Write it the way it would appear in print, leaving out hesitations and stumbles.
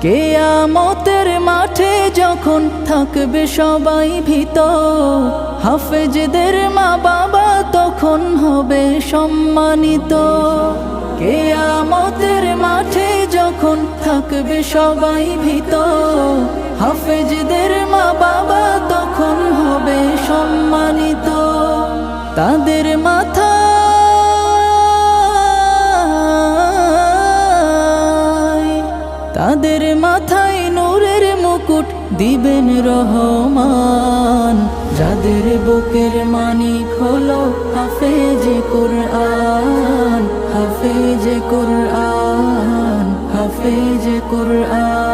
কিয়ামতের মাঠে যখন থাকবে সবাই ভীত, হাফেজদের মা বাবা তখন হবে সম্মানিত। কিয়ামতের মাঠে যখন থাকবে সবাই ভীত, হাফেজদের মা বাবা তখন হবে সম্মানিত। তাদের মাথায় নূরের মুকুট দিবেন রহমান, যাদের বুকের মানিক হলো হাফেজে কুরআন, হাফেজে কুরআন, হাফেজে কুরআন।